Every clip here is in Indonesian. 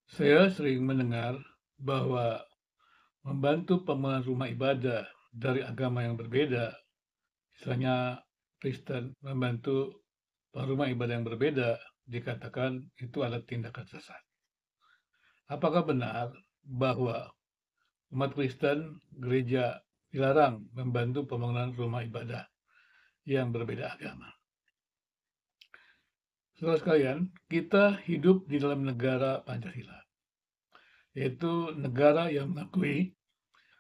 Saya sering mendengar bahwa membantu pembangunan rumah ibadah dari agama yang berbeda, misalnya Kristen membantu rumah ibadah yang berbeda, dikatakan itu adalah tindakan sesat. Apakah benar bahwa umat Kristen gereja dilarang membantu pembangunan rumah ibadah yang berbeda agama? Saudara sekalian, kita hidup di dalam negara Pancasila, yaitu negara yang mengakui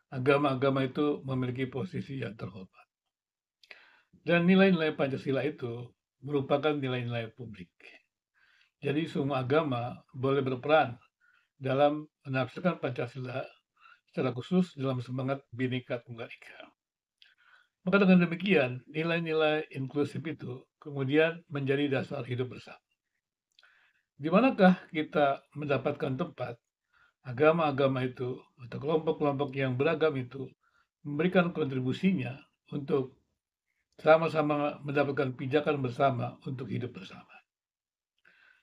agama-agama itu memiliki posisi yang terhormat. Dan nilai-nilai Pancasila itu merupakan nilai-nilai publik. Jadi semua agama boleh berperan dalam menafsirkan Pancasila secara khusus dalam semangat Bhinneka Tunggal Ika. Maka dengan demikian, nilai-nilai inklusif itu kemudian menjadi dasar hidup bersama. Di manakah kita mendapatkan tempat agama-agama itu atau kelompok-kelompok yang beragam itu memberikan kontribusinya untuk sama-sama mendapatkan pijakan bersama untuk hidup bersama,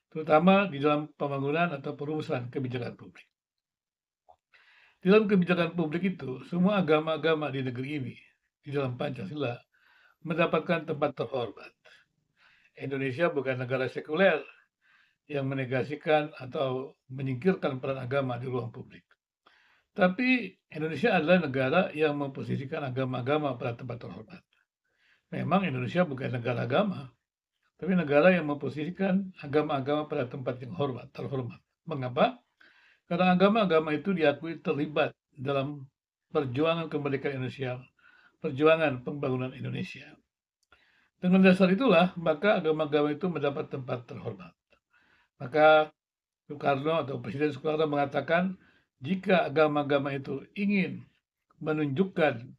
terutama di dalam pembangunan atau perumusan kebijakan publik. Di dalam kebijakan publik itu, semua agama-agama di negeri ini, di dalam Pancasila, mendapatkan tempat terhormat. Indonesia bukan negara sekuler yang menegasikan atau menyingkirkan peran agama di ruang publik. Tapi Indonesia adalah negara yang memposisikan agama-agama pada tempat terhormat. Memang Indonesia bukan negara agama, tapi negara yang memposisikan agama-agama pada tempat yang terhormat. Mengapa? Karena agama-agama itu diakui terlibat dalam perjuangan kemerdekaan Indonesia, perjuangan pembangunan Indonesia. Dengan dasar itulah, maka agama-agama itu mendapat tempat terhormat. Maka Soekarno atau Presiden Soekarno mengatakan, jika agama-agama itu ingin menunjukkan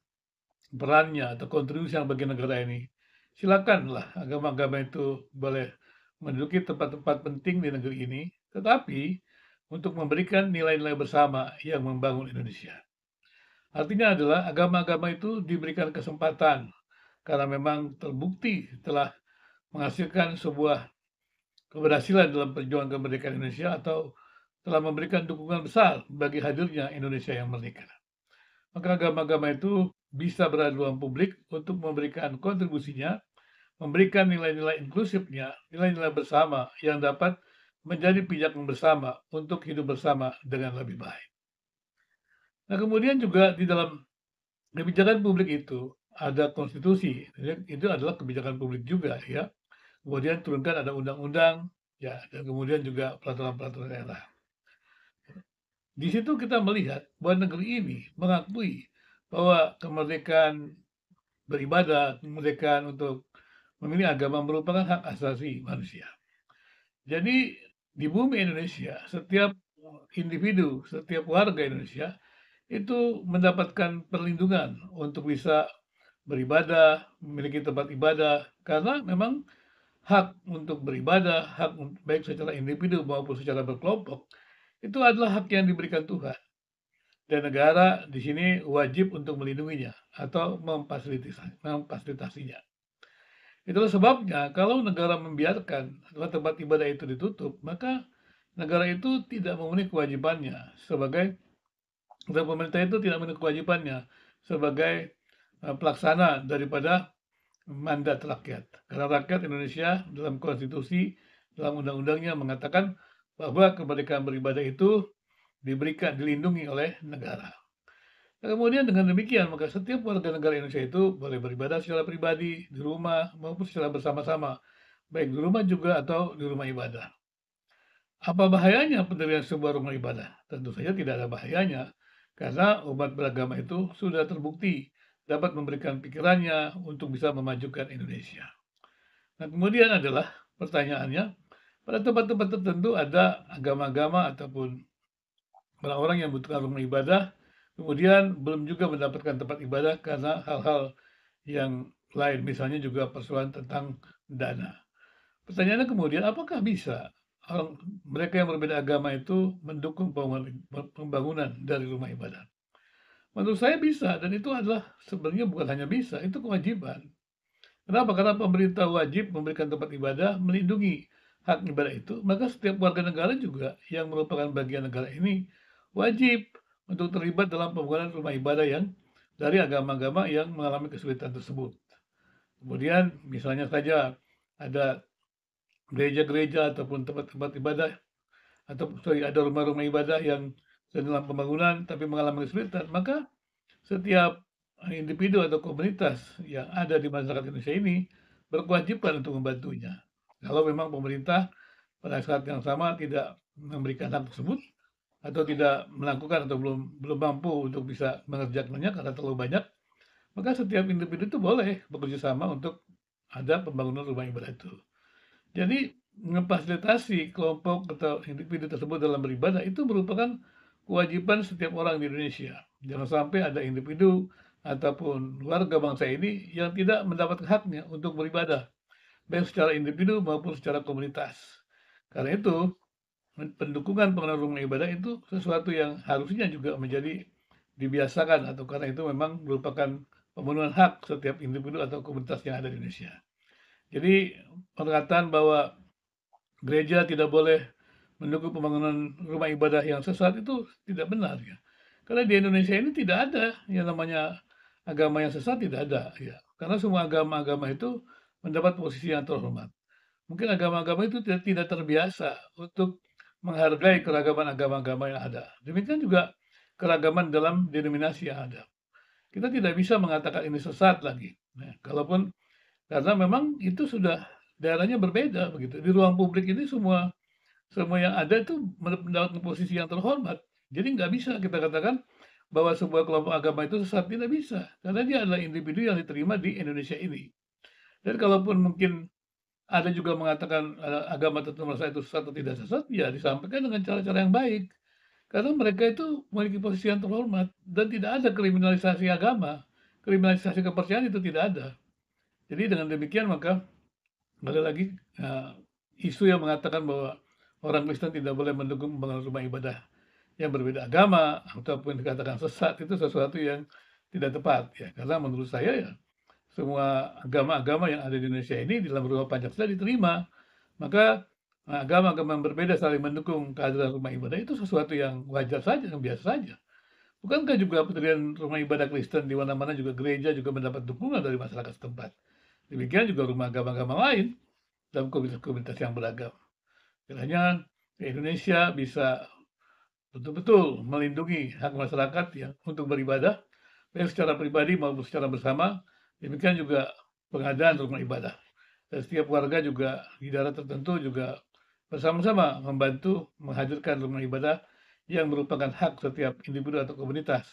perannya atau kontribusi yang bagi negara ini, silakanlah agama-agama itu boleh menduduki tempat-tempat penting di negeri ini, tetapi untuk memberikan nilai-nilai bersama yang membangun Indonesia. Artinya adalah agama-agama itu diberikan kesempatan karena memang terbukti telah menghasilkan sebuah keberhasilan dalam perjuangan kemerdekaan Indonesia atau telah memberikan dukungan besar bagi hadirnya Indonesia yang merdeka. Maka agama-agama itu bisa berada di ruang publik untuk memberikan kontribusinya, memberikan nilai-nilai inklusifnya, nilai-nilai bersama yang dapat menjadi pijakan bersama untuk hidup bersama dengan lebih baik. Nah, kemudian juga di dalam kebijakan publik itu ada konstitusi, itu adalah kebijakan publik juga ya. Kemudian turunkan ada undang-undang, ya, dan kemudian juga peraturan-peraturan daerah. Di situ kita melihat bahwa negeri ini mengakui bahwa kemerdekaan beribadah, kemerdekaan untuk memilih agama merupakan hak asasi manusia. Jadi di bumi Indonesia, setiap individu, setiap warga Indonesia itu mendapatkan perlindungan untuk bisa beribadah, memiliki tempat ibadah, karena memang hak untuk beribadah, hak baik secara individu maupun secara berkelompok, itu adalah hak yang diberikan Tuhan. Dan negara di sini wajib untuk melindunginya atau memfasilitasinya. Itulah sebabnya kalau negara membiarkan tempat ibadah itu ditutup, maka negara itu tidak memenuhi kewajibannya sebagai dan pemerintah itu tidak memenuhi kewajibannya sebagai pelaksana daripada mandat rakyat. Karena rakyat Indonesia dalam konstitusi, dalam undang-undangnya mengatakan bahwa kemerdekaan beribadah itu dilindungi oleh negara. Nah, kemudian dengan demikian, maka setiap warga negara Indonesia itu boleh beribadah secara pribadi, di rumah, maupun secara bersama-sama, baik di rumah juga atau di rumah ibadah. Apa bahayanya pendirian sebuah rumah ibadah? Tentu saja tidak ada bahayanya, karena umat beragama itu sudah terbukti dapat memberikan pikirannya untuk bisa memajukan Indonesia. Nah, kemudian adalah pertanyaannya, pada tempat-tempat tertentu ada agama-agama ataupun orang-orang yang membutuhkan rumah ibadah, kemudian belum juga mendapatkan tempat ibadah karena hal-hal yang lain, misalnya juga persoalan tentang dana. Pertanyaannya kemudian, apakah bisa mereka yang berbeda agama itu mendukung pembangunan dari rumah ibadah? Menurut saya bisa, dan itu adalah sebenarnya bukan hanya bisa, itu kewajiban. Kenapa? Karena pemerintah wajib memberikan tempat ibadah, melindungi hak ibadah itu, maka setiap warga negara juga yang merupakan bagian negara ini wajib untuk terlibat dalam pembangunan rumah ibadah yang dari agama-agama yang mengalami kesulitan tersebut. Kemudian misalnya saja ada gereja-gereja ataupun tempat-tempat ibadah atau ada rumah-rumah ibadah yang sedang dalam pembangunan tapi mengalami kesulitan, maka setiap individu atau komunitas yang ada di masyarakat Indonesia ini berkewajiban untuk membantunya. Kalau memang pemerintah pada saat yang sama tidak memberikan hak tersebut atau tidak melakukan atau belum belum mampu untuk bisa mengerjakannya karena terlalu banyak, maka setiap individu itu boleh bekerja sama untuk ada pembangunan rumah ibadah itu. Jadi memfasilitasi kelompok atau individu tersebut dalam beribadah itu merupakan kewajiban setiap orang di Indonesia. Jangan sampai ada individu ataupun warga bangsa ini yang tidak mendapat haknya untuk beribadah, baik secara individu maupun secara komunitas. Karena itu, pendukungan pengelolaan rumah ibadah itu sesuatu yang harusnya juga menjadi dibiasakan atau karena itu memang merupakan pemenuhan hak setiap individu atau komunitas yang ada di Indonesia. Jadi perkataan bahwa gereja tidak boleh mendukung pembangunan rumah ibadah yang sesat itu tidak benar ya. Karena di Indonesia ini tidak ada yang namanya agama yang sesat, tidak ada ya. Karena semua agama-agama itu mendapat posisi yang terhormat. Mungkin agama-agama itu tidak terbiasa untuk menghargai keragaman agama-agama yang ada. Demikian juga keragaman dalam denominasi yang ada. Kita tidak bisa mengatakan ini sesat lagi. Nah, kalaupun karena memang itu sudah daerahnya berbeda begitu. Di ruang publik ini semua semua yang ada itu mendapatkan posisi yang terhormat. Jadi nggak bisa kita katakan bahwa sebuah kelompok agama itu sesat, tidak bisa. Karena dia adalah individu yang diterima di Indonesia ini. Dan kalaupun mungkin ada juga mengatakan agama tertentu merasa itu sesat atau tidak sesat, ya disampaikan dengan cara-cara yang baik. Karena mereka itu memiliki posisi yang terhormat dan tidak ada kriminalisasi agama, kriminalisasi kepercayaan itu tidak ada. Jadi dengan demikian maka kembali lagi isu yang mengatakan bahwa orang Kristen tidak boleh mendukung pembangunan rumah ibadah yang berbeda agama ataupun dikatakan sesat itu sesuatu yang tidak tepat ya. Karena menurut saya ya semua agama-agama yang ada di Indonesia ini di dalam rumah Pancasila diterima. Maka agama-agama yang berbeda saling mendukung kehadiran rumah ibadah itu sesuatu yang wajar saja, yang biasa saja. Bukankah juga pendirian rumah ibadah Kristen di mana-mana juga gereja juga mendapat dukungan dari masyarakat setempat. Demikian juga rumah agama-agama lain dalam komunitas-komunitas yang beragam. Kiranya Indonesia bisa betul-betul melindungi hak masyarakat yang untuk beribadah, baik secara pribadi maupun secara bersama. Demikian juga pengadaan rumah ibadah. Dan setiap warga juga di daerah tertentu juga bersama-sama membantu menghadirkan rumah ibadah yang merupakan hak setiap individu atau komunitas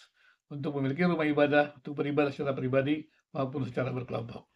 untuk memiliki rumah ibadah, untuk beribadah secara pribadi maupun secara berkelompok.